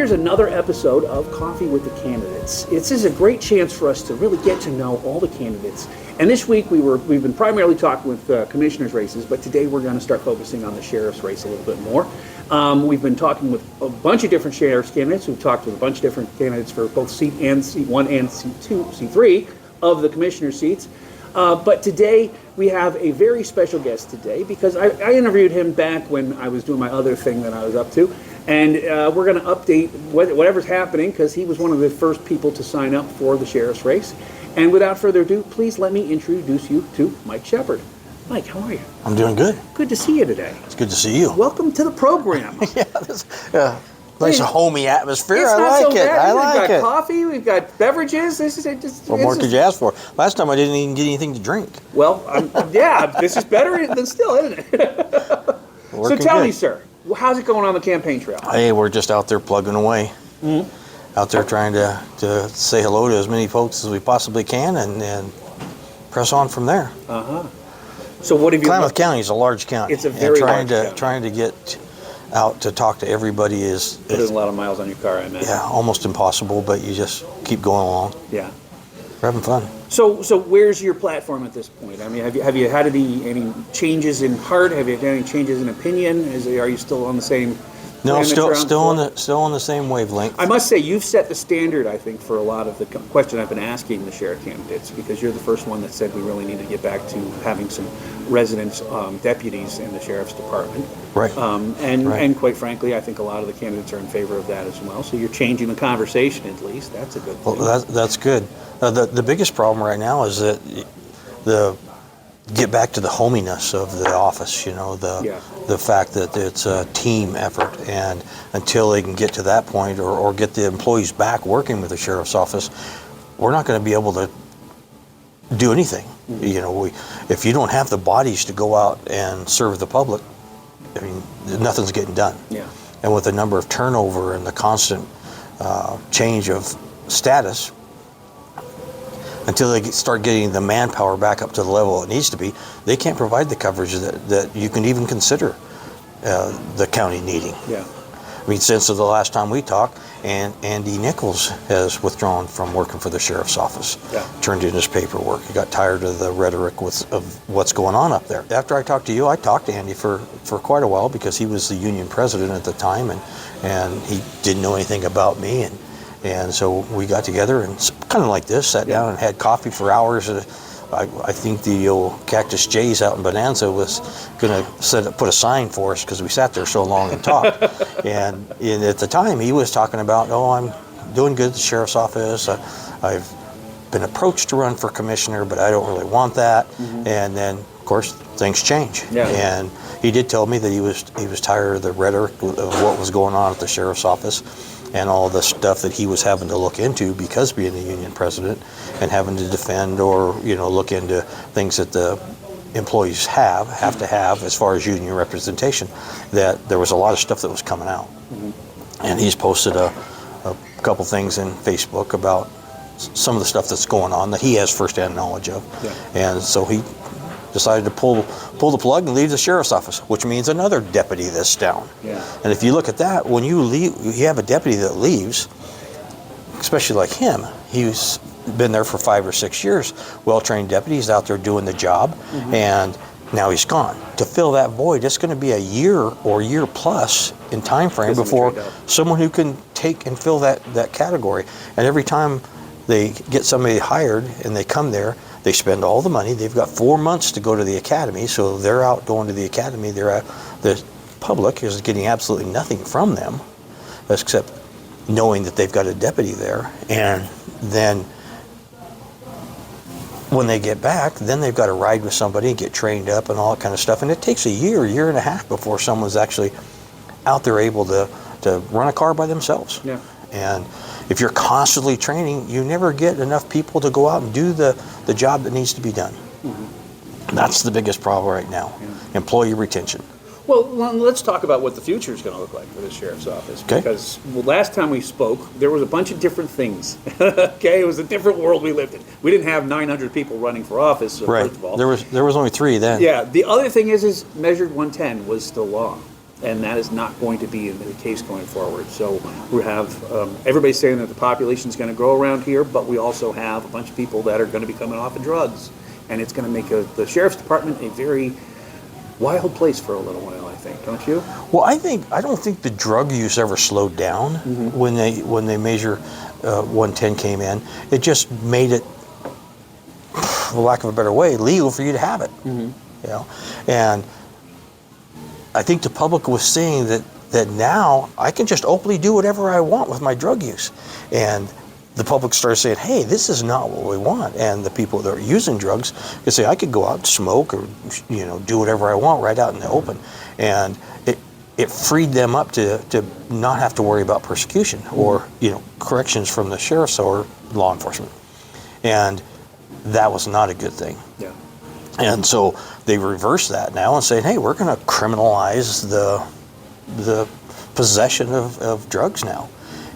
here's another episode of Coffee with the Candidates. This is a great chance for us to really get to know all the candidates. And this week we've been primarily talking with commissioners' races, but today we're going to start focusing on the sheriff's race a little bit more. We've been talking with a bunch of different sheriff's candidates. We've talked with a bunch of different candidates for both seat 1 and seat 2, seat 3 of the commissioner seats. But today we have a very special guest today because I interviewed him back when I was doing my other thing that I was up to. And we're going to update whatever's happening because he was one of the first people to sign up for the sheriff's race. And without further ado, please let me introduce you to Mike Shepard. Mike, how are you? I'm doing good. Good to see you today. It's good to see you. Welcome to the program. Nice homey atmosphere. It's I not like so it. bad. I like We've got it. coffee. We've got beverages. This is just. What more could you ask for? Last time I didn't even get anything to drink. Well, yeah, this is better than still, isn't it? So tell me, sir, how's it going on the campaign trail? Hey, we're just out there plugging away. Mm-hmm. Out there trying to say hello to as many folks as we possibly can and press on from there. Uh-huh. So what have you... Klamath County is a large county. It's a very large county. Trying to get out to talk to everybody is Putting a lot of miles on your car, I imagine. Yeah, almost impossible, but you just keep going along. Yeah. We're having fun. So where's your platform at this point? I mean, have you had any changes in heart? Have you had any changes in opinion? Are you still on the same? No, still on the same wavelength. I must say, you've set the standard, I think, for a lot of the question I've been asking the sheriff candidates, because you're the first one that said we really need to get back to having some resident deputies in the sheriff's department. Right. And quite frankly, I think a lot of the candidates are in favor of that as well. So you're changing the conversation, at least. That's a good thing. Well, that's good. The biggest problem right now is that get back to the hominess of the office, the fact that it's a team effort, and until they can get to that point or get the employees back working with the sheriff's office, we're not going to be able to do anything. Mm-hmm. If you don't have the bodies to go out and serve the public, I mean, nothing's getting done. Yeah. And with the number of turnover and the constant change of status, until they start getting the manpower back up to the level it needs to be, they can't provide the coverage that you can even consider the county needing. Yeah. I mean, since the last time we talked, and Andy Nichols has withdrawn from working for the sheriff's office. Yeah. Turned in his paperwork. He got tired of the rhetoric of what's going on up there. After I talked to you, I talked to Andy for quite a while because he was the union president at the time, and he didn't know anything about me, and so we got together and kind of like this, sat down and had coffee for hours. I think the old Cactus J's out in Bonanza was going to put a sign for us because we sat there so long and talked. and at the time, he was talking about, I'm doing good at the sheriff's office. I've been approached to run for commissioner, but I don't really want that. Mm-hmm. And then, of course, things change. Yeah. And he did tell me that he was tired of the rhetoric of what was going on at the sheriff's office, and all the stuff that he was having to look into because being the union president and having to defend or look into things that the employees have to have as far as union representation, that there was a lot of stuff that was coming out. Mm-hmm. And he's posted a couple things in Facebook about some of the stuff that's going on that he has firsthand knowledge of. Yeah. And so he decided to pull the plug and leave the sheriff's office, which means another deputy that's down. Yeah. And if you look at that, when you leave, you have a deputy that leaves, especially like him. He's been there for 5 or 6 years, well-trained deputy. He's out there doing the job, mm-hmm. and now he's gone. To fill that void, it's going to be a year or year plus in time frame before someone who can take and fill that category. And every time they get somebody hired and they come there, they spend all the money. They've got 4 months to go to the academy, so they're out going to the academy. The public is getting absolutely nothing from them, except knowing that they've got a deputy there. And then when they get back, then they've got to ride with somebody and get trained up and all that kind of stuff. And it takes a year and a half before someone's actually out there able to run a car by themselves. Yeah. And if you're constantly training, you never get enough people to go out and do the job that needs to be done. Mm-hmm. That's the biggest problem right now, employee retention. Well, let's talk about what the future is going to look like for the sheriff's office. Okay. Because last time we spoke, there was a bunch of different things. Okay, it was a different world we lived in. We didn't have 900 people running for office, so right. First of all. There was only 3 then. Yeah. The other thing is Measure 110 was still law. And that is not going to be the case going forward. So we have, everybody's saying that the population is going to grow around here, but we also have a bunch of people that are going to be coming off of drugs. And it's going to make the sheriff's department a very wild place for a little while, I think, don't you? Well, I don't think the drug use ever slowed down when they measure 110 came in. It just made it, for lack of a better way, legal for you to have it. You know, and I think the public was seeing that now I can just openly do whatever I want with my drug use, and the public started saying, hey, this is not what we want. And the people that are using drugs could say, I could go out and smoke or, you know, do whatever I want right out in the open. And it freed them up to not have to worry about persecution or, you know, corrections from the sheriffs or law enforcement. And that was not a good thing. Yeah. And so they reversed that now and saying, hey, we're going to criminalize the possession of drugs now.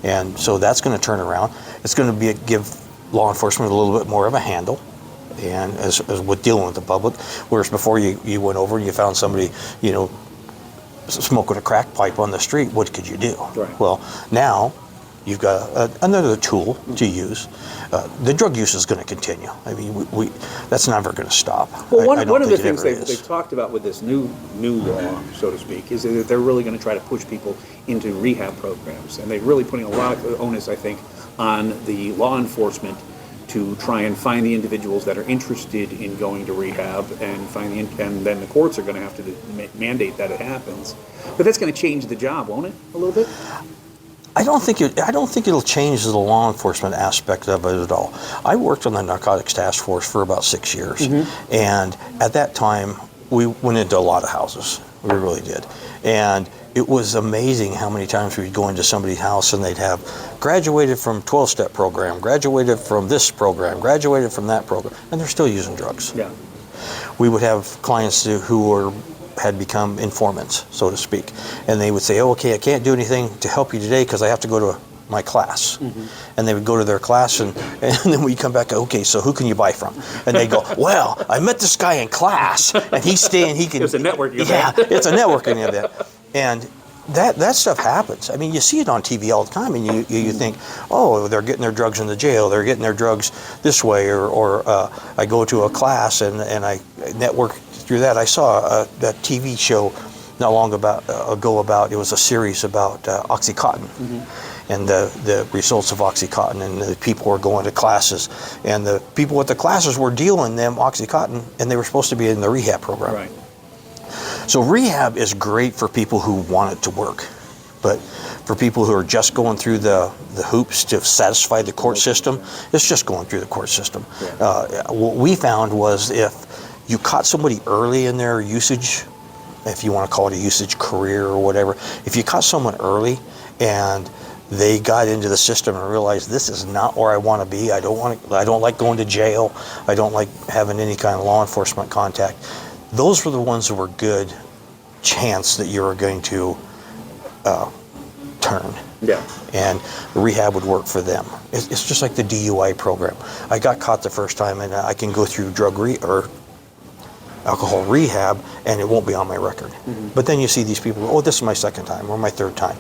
And so that's going to turn around. It's going to give law enforcement a little bit more of a handle, and as with dealing with the public. Whereas before you went over and you found somebody, you know, smoking a crack pipe on the street, what could you do? Right. Well, now you've got another tool to use. The drug use is going to continue. I mean, we that's never going to stop. Well, one of the things they've talked about with this new law, so to speak, is that they're really going to try to push people into rehab programs, and they're really putting a lot of onus, I think, on the law enforcement to try and find the individuals that are interested in going to rehab, and and then the courts are going to have to mandate that it happens. But that's going to change the job, won't it, a little bit? I don't think it'll change the law enforcement aspect of it at all. I worked on the Narcotics Task Force for about 6 years, and at that time we went into a lot of houses. We really did, and it was amazing how many times we'd go into somebody's house and they'd have graduated from 12-step program, graduated from this program, graduated from that program, and they're still using drugs. Yeah. We would have clients who had become informants, so to speak, and they would say, oh, okay, I can't do anything to help you today because I have to go to my class. And they would go to their class, and then we'd come back, okay, so who can you buy from? And they go, well, I met this guy in class, and he's staying, he can... It's a networking event. Yeah, it's a networking event. And that stuff happens. I mean, you see it on TV all the time, and you think, oh, they're getting their drugs in the jail, they're getting their drugs this way, or I go to a class and I network through that. I saw a TV show not long ago about, it was a series about Oxycontin. And the results of Oxycontin, and the people were going to classes, and the people at the classes were dealing them Oxycontin, and they were supposed to be in the rehab program. Right. So rehab is great for people who want it to work, but for people who are just going through the hoops to satisfy the court system, it's just going through the court system. Yeah. What we found was if you caught somebody early in their usage, if you want to call it a usage career or whatever, if you caught someone early and they got into the system and realized this is not where I want to be, I don't like going to jail, I don't like having any kind of law enforcement contact, those were the ones who were good chance that you were going to turn. Yeah. And rehab would work for them. It's just like the DUI program. I got caught the first time, and I can go through or alcohol rehab, and it won't be on my record. But then you see these people, oh, this is my second time or my third time.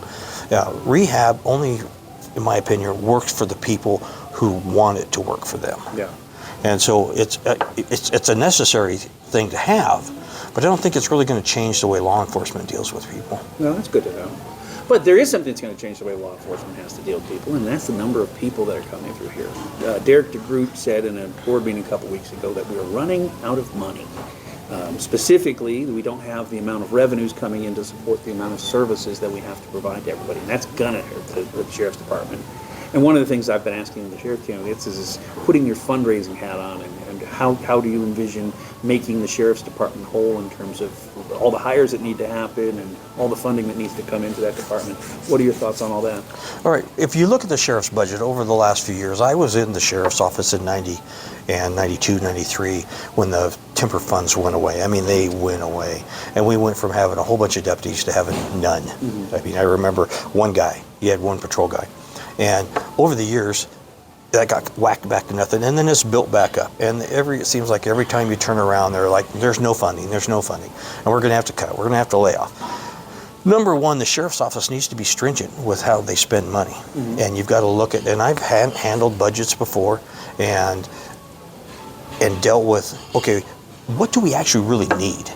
Rehab only, in my opinion, works for the people who want it to work for them. Yeah. And so it's a necessary thing to have, but I don't think it's really going to change the way law enforcement deals with people. No, that's good to know. But there is something that's going to change the way law enforcement has to deal with people, and that's the number of people that are coming through here. Derek DeGroot said in a board meeting a couple weeks ago that we are running out of money. Specifically, we don't have the amount of revenues coming in to support the amount of services that we have to provide to everybody, and that's going to hurt the Sheriff's Department. And one of the things I've been asking the Sheriff candidates is putting your fundraising hat on, and how do you envision making the Sheriff's Department whole in terms of all the hires that need to happen and all the funding that needs to come into that department? What are your thoughts on all that? All right, if you look at the Sheriff's budget over the last few years, I was in the Sheriff's office in 90 and 92, 93 when the temper funds went away. I mean, they went away. And we went from having a whole bunch of deputies to having none. I mean, I remember one guy, he had one patrol guy. And over the years, that got whacked back to nothing, and then it's built back up. And it seems like every time you turn around, they're like, there's no funding, and we're going to have to cut, we're going to have to lay off. Number one, the sheriff's office needs to be stringent with how they spend money. And you've got to look at, and I've handled budgets before and dealt with, okay, what do we actually really need?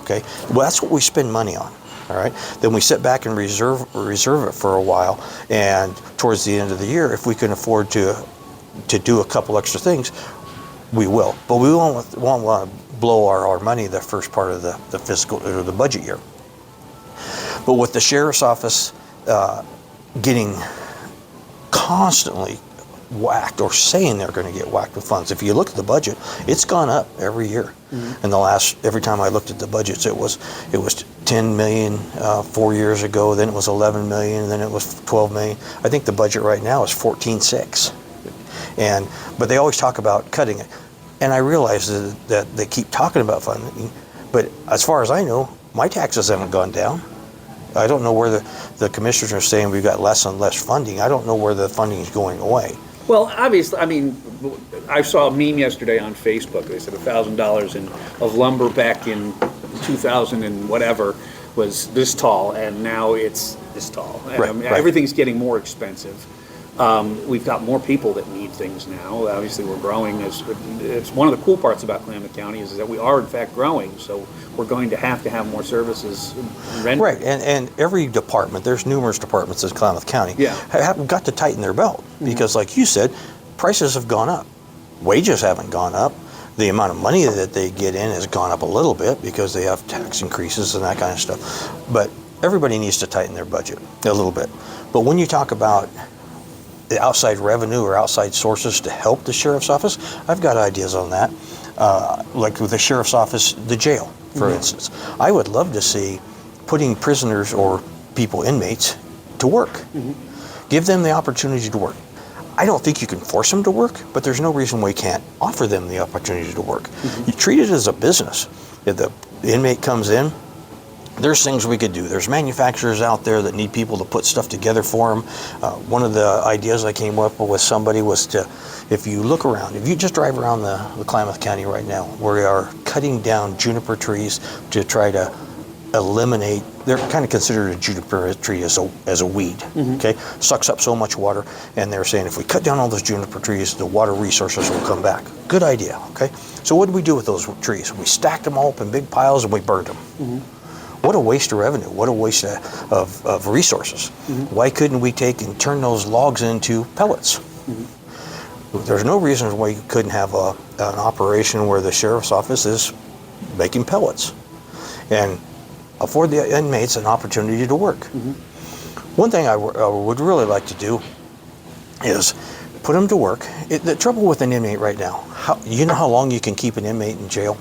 Okay, well, that's what we spend money on. All right, then we sit back and reserve it for a while, and towards the end of the year, if we can afford to do a couple extra things, we will. But we won't want to blow our money the first part of the fiscal or the budget year. But with the sheriff's office getting constantly whacked or saying they're going to get whacked with funds, if you look at the budget, it's gone up every year. And every time I looked at the budgets, it was 10 million 4 years ago, then it was 11 million, and then it was 12 million. I think the budget right now is 14.6. But they always talk about cutting it. And I realize that they keep talking about funding, but as far as I know, my taxes haven't gone down. I don't know where the commissioners are saying we've got less and less funding. I don't know where the funding is going away. Well, obviously, I mean, I saw a meme yesterday on Facebook. They said $1,000 of lumber back in 2000 and whatever was this tall, and now it's this tall. And Right, I mean, right. everything's getting more expensive. We've got more people that need things now. Obviously, we're growing. It's one of the cool parts about Klamath County is that we are, in fact, growing. So we're going to have more services rendered. Right, and every department, there's numerous departments in Klamath County, have got to tighten their belt because, like you said, prices have gone up. Wages haven't gone up. The amount of money that they get in has gone up a little bit because they have tax increases and that kind of stuff. But everybody needs to tighten their budget a little bit. But when you talk about the outside revenue or outside sources to help the sheriff's office, I've got ideas on that. Like with the sheriff's office, the jail, for instance. I would love to see putting prisoners or inmates to work. Give them the opportunity to work. I don't think you can force them to work, but there's no reason why you can't offer them the opportunity to work. You treat it as a business. If the inmate comes in, there's things we could do. There's manufacturers out there that need people to put stuff together for them. One of the ideas I came up with somebody was to, if you look around, if you just drive around the Klamath County right now, we are cutting down juniper trees to try to eliminate, they're kind of considered a juniper tree as a weed, okay? Sucks up so much water, and they're saying if we cut down all those juniper trees, the water resources will come back. Good idea, okay? So what did we do with those trees? We stacked them all up in big piles and we burned them. What a waste of revenue. What a waste of resources. Why couldn't we take and turn those logs into pellets? There's no reason why you couldn't have an operation where the sheriff's office is making pellets and afford the inmates an opportunity to work. One thing I would really like to do is put them to work. The trouble with an inmate right now, you know how long you can keep an inmate in jail?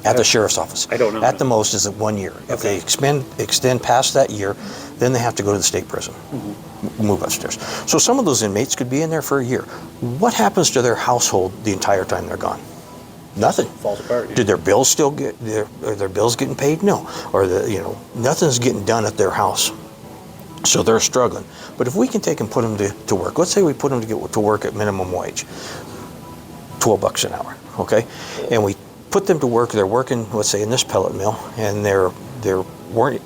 At the sheriff's office. I don't know. At the most is 1 year. If they extend past that year, then they have to go to the state prison, move upstairs. So some of those inmates could be in there for a year. What happens to their household the entire time they're gone? Nothing. Falls apart. Did their bills still are their bills getting paid? No. Or nothing's getting done at their house. So they're struggling. But if we can take and put them to work, let's say we put them to work at minimum wage, $12 an hour, okay? And we put them to work, they're working, let's say in this pellet mill, and they're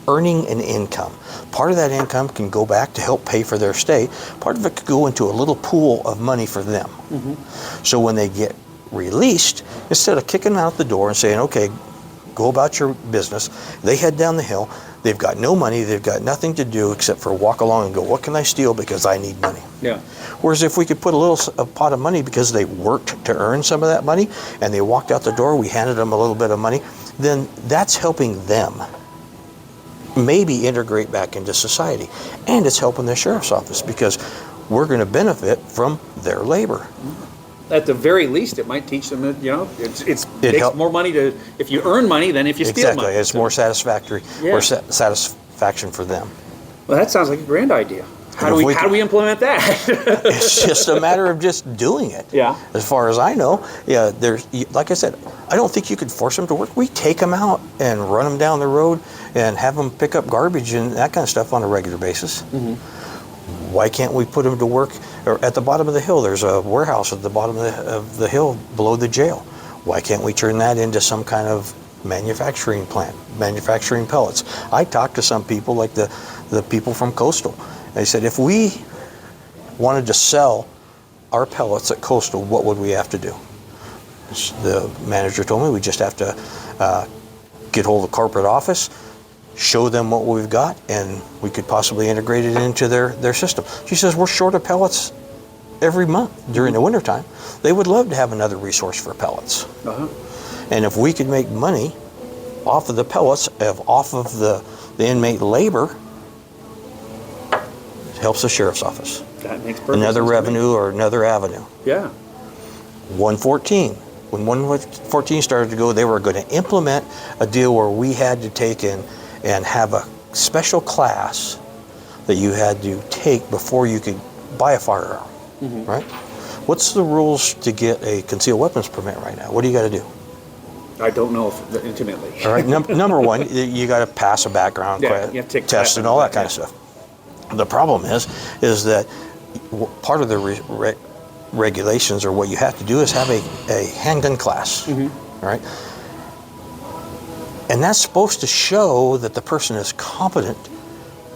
earning an income. Part of that income can go back to help pay for their stay. Part of it could go into a little pool of money for them. So when they get released, instead of kicking them out the door and saying, okay, go about your business, they head down the hill, they've got no money, they've got nothing to do except for walk along and go, what can I steal because I need money? Whereas if we could put a pot of money because they worked to earn some of that money and they walked out the door, we handed them a little bit of money, then that's helping them maybe integrate back into society. And it's helping the sheriff's office because we're going to benefit from their labor. At the very least, it might teach them that, it makes more money if you earn money than if you steal money. Exactly, it's more satisfactory or satisfaction for them. Well, that sounds like a grand idea. How do we implement that? It's just a matter of just doing it. As far as I know, like I said, I don't think you could force them to work. We take them out and run them down the road and have them pick up garbage and that kind of stuff on a regular basis. Why can't we put them to work at the bottom of the hill? There's a warehouse at the bottom of the hill below the jail. Why can't we turn that into some kind of manufacturing plant, manufacturing pellets. I talked to some people, like the people from Coastal. They said, if we wanted to sell our pellets at Coastal, what would we have to do? The manager told me we just have to get hold of the corporate office, show them what we've got, and we could possibly integrate it into their system. She says, we're short of pellets every month during the wintertime. They would love to have another resource for pellets. And if we could make money off of the pellets, off of the inmate labor, it helps the sheriff's office. That makes perfect another sense revenue or another avenue. Yeah. 114. When 114 started to go, they were going to implement a deal where we had to take in and have a special class that you had to take before you could buy a firearm, right? What's the rules to get a concealed weapons permit right now? What do you got to do? I don't know intimately. All right, number one, you got to pass a background You have to take test and all that kind of stuff. The problem is that part of the regulations, or what you have to do, is have a handgun class, right? And that's supposed to show that the person is competent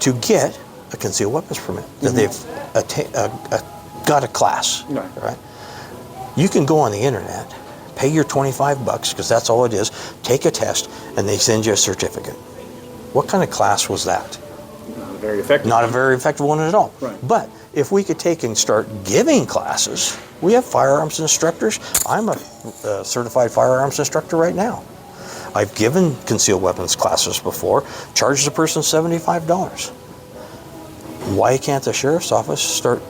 to get a concealed weapons permit, that they've got a class, right? You can go on the internet, pay your $25, because that's all it is, take a test, and they send you a certificate. What kind of class was that? Not a very effective Not one. a very effective one at all. Right. But if we could take and start giving classes, we have firearms instructors. I'm a certified firearms instructor right now. I've given concealed weapons classes before, charged the person $75. Why can't the sheriff's office start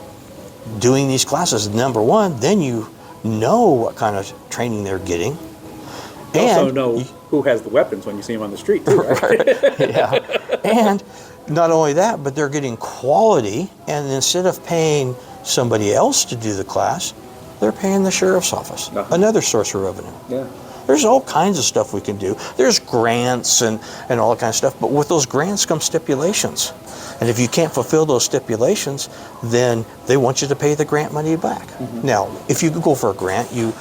doing these classes? Number one, then you know what kind of training they're getting. You also know who has the weapons when you see them on the street, too, right? Yeah. And not only that, but they're getting quality, and instead of paying somebody else to do the class, they're paying the sheriff's office. Another source of revenue. Yeah. There's all kinds of stuff we can do. There's grants and all that kind of stuff, but with those grants come stipulations. And if you can't fulfill those stipulations, then they want you to pay the grant money back. Now, if you go for a grant, you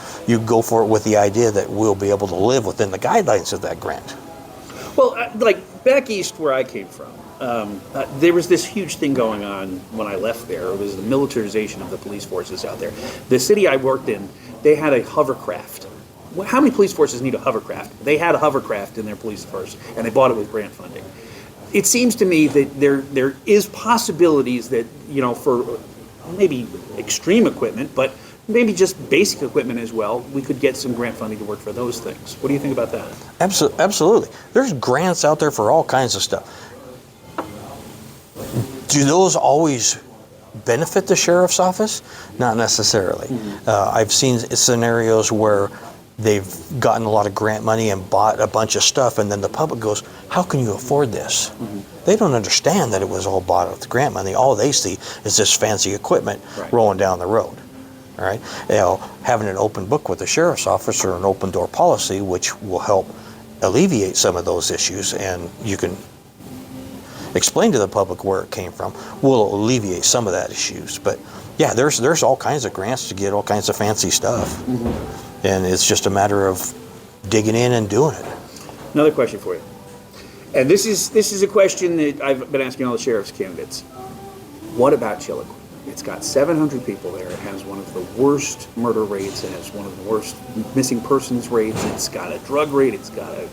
go for it with the idea that we'll be able to live within the guidelines of that grant. Well, like back east where I came from, there was this huge thing going on when I left there. It was the militarization of the police forces out there. The city I worked in, they had a hovercraft. How many police forces need a hovercraft? They had a hovercraft in their police force, and they bought it with grant funding. It seems to me that there is possibilities that, for maybe extreme equipment, but maybe just basic equipment as well, we could get some grant funding to work for those things. What do you think about that? Absolutely. There's grants out there for all kinds of stuff. Do those always benefit the sheriff's office? Not necessarily. I've seen scenarios where they've gotten a lot of grant money and bought a bunch of stuff, and then the public goes, how can you afford this? They don't understand that it was all bought with grant money. All they see is this fancy equipment rolling down the road. All right? Having an open book with the sheriff's office, or an open door policy, which will help alleviate some of those issues, and you can explain to the public where it came from, will alleviate some of that issues. But yeah, there's all kinds of grants to get all kinds of fancy stuff. And it's just a matter of digging in and doing it. Another question for you. And this is a question that I've been asking all the sheriff's candidates. What about Chillicothe? It's got 700 people there. It has one of the worst murder rates. It has one of the worst missing persons rates. It's got a drug rate. It's got a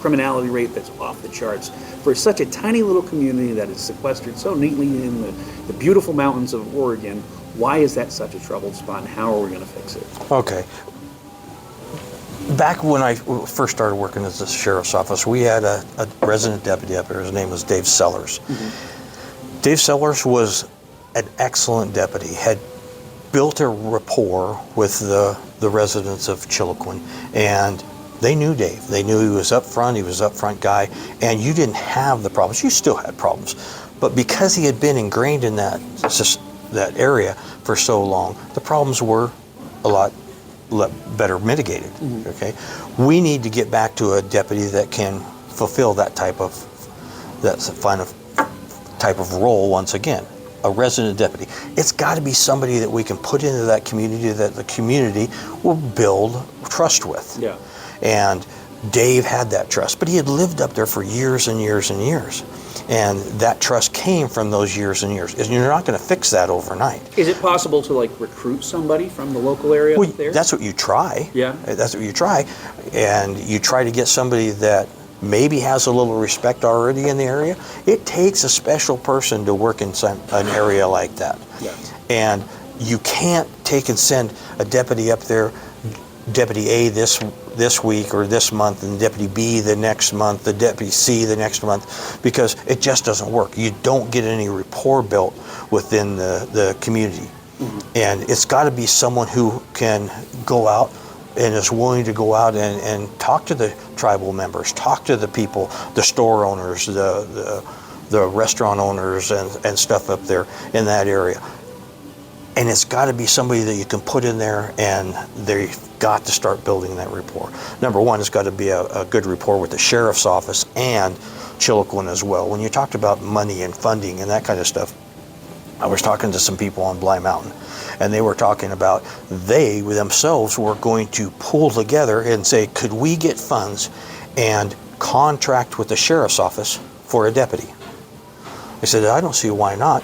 criminality rate that's off the charts. For such a tiny little community that is sequestered so neatly in the beautiful mountains of Oregon, why is that such a troubled spot, and how are we going to fix it? Okay. Back when I first started working at the sheriff's office, we had a resident deputy up there. His name was Dave Sellers. Dave Sellers was an excellent deputy, had built a rapport with the residents of Chillicothe, and they knew Dave. They knew he was up front guy, and you didn't have the problems. You still had problems, but because he had been ingrained in that area for so long, the problems were a lot better mitigated. Okay, we need to get back to a deputy that can fulfill that type of role once again. A resident deputy. It's got to be somebody that we can put into that community, that the community will build trust with. Yeah. And Dave had that trust, but he had lived up there for years and years and years. And that trust came from those years and years. And you're not going to fix that overnight. Is it possible to like recruit somebody from the local area Well, up there? that's what you try. Yeah. That's what you try. And you try to get somebody that maybe has a little respect already in the area. It takes a special person to work in an area like that. Yeah. And you can't take and send a deputy up there, Deputy A this week or this month, and Deputy B the next month, the Deputy C the next month, because it just doesn't work. You don't get any rapport built within the community. Mm-hmm. And it's got to be someone who can go out and is willing to go out and talk to the tribal members, talk to the people, the store owners, the restaurant owners and stuff up there in that area. And it's got to be somebody that you can put in there, and they've got to start building that rapport. Number one, it's got to be a good rapport with the sheriff's office and Chiloquin as well. When you talked about money and funding and that kind of stuff, I was talking to some people on Bly Mountain, and they were talking about they themselves were going to pull together and say, could we get funds and contract with the sheriff's office for a deputy? I said, I don't see why not.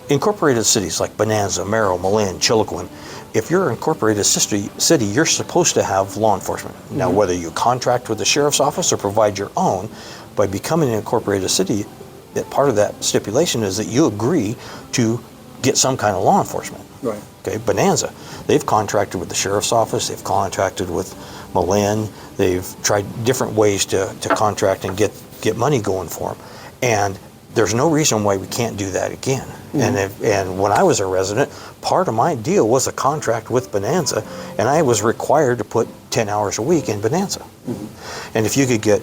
Incorporated cities like Bonanza, Merrill, Malin, Chiloquin, if you're an incorporated city, you're supposed to have law enforcement. Mm-hmm. Now, whether you contract with the sheriff's office or provide your own, by becoming an incorporated city, that part of that stipulation is that you agree to get some kind of law enforcement. Right. Okay, Bonanza, they've contracted with the sheriff's office, they've contracted with Malin, they've tried different ways to contract and get money going for them. And there's no reason why we can't do that again. Mm-hmm. And when I was a resident, part of my deal was a contract with Bonanza, and I was required to put 10 hours a week in Bonanza. Mm-hmm. And if you could get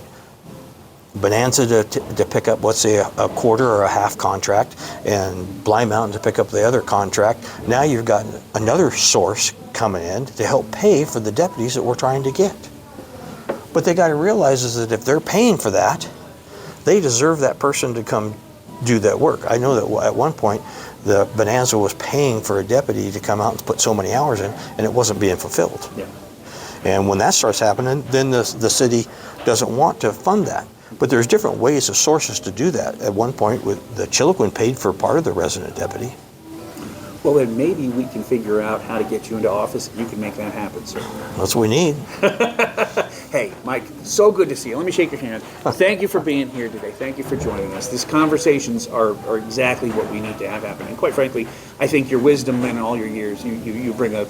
Bonanza to pick up, let's say, a quarter or a half contract, and Bly Mountain to pick up the other contract, now you've got another source coming in to help pay for the deputies that we're trying to get. What they got to realize is that if they're paying for that, they deserve that person to come do that work. I know that at one point, the Bonanza was paying for a deputy to come out and put so many hours in, and it wasn't being fulfilled. Yeah. And when that starts happening, then the city doesn't want to fund that. But there's different ways of sources to do that. At one point, with the Chiloquin paid for part of the resident deputy. Well, then maybe we can figure out how to get you into office and you can make that happen, sir. That's what we need. Hey, Mike, so good to see you. Let me shake your hand. Thank you for being here today. Thank you for joining us. These conversations are exactly what we need to have happen. And quite frankly, I think your wisdom and all your years, you bring a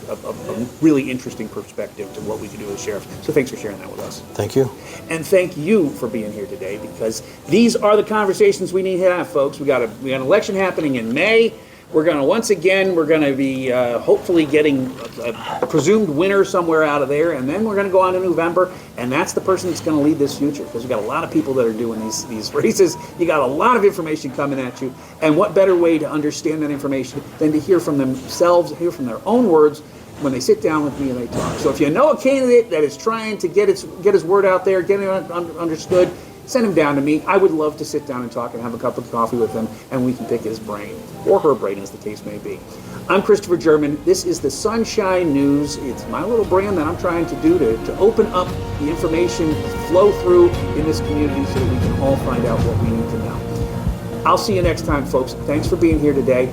really interesting perspective to what we can do as sheriffs. So thanks for sharing that with us. Thank you. And thank you for being here today, because these are the conversations we need to have, folks. We got an election happening in May. We're going to be hopefully getting a presumed winner somewhere out of there, and then we're going to go on to November, and that's the person that's going to lead this future, because we've got a lot of people that are doing these races. You got a lot of information coming at you, and what better way to understand that information than to hear from themselves, hear from their own words when they sit down with me and they talk. So if you know a candidate that is trying to get his word out there, get it understood, send him down to me. I would love to sit down and talk and have a cup of coffee with him, and we can pick his brain, or her brain as the case may be. I'm Christopher German. This is the Sunshine News. It's my little brand that I'm trying to do to open up the information, flow through in this community so that we can all find out what we need to know. I'll see you next time, folks. Thanks for being here today.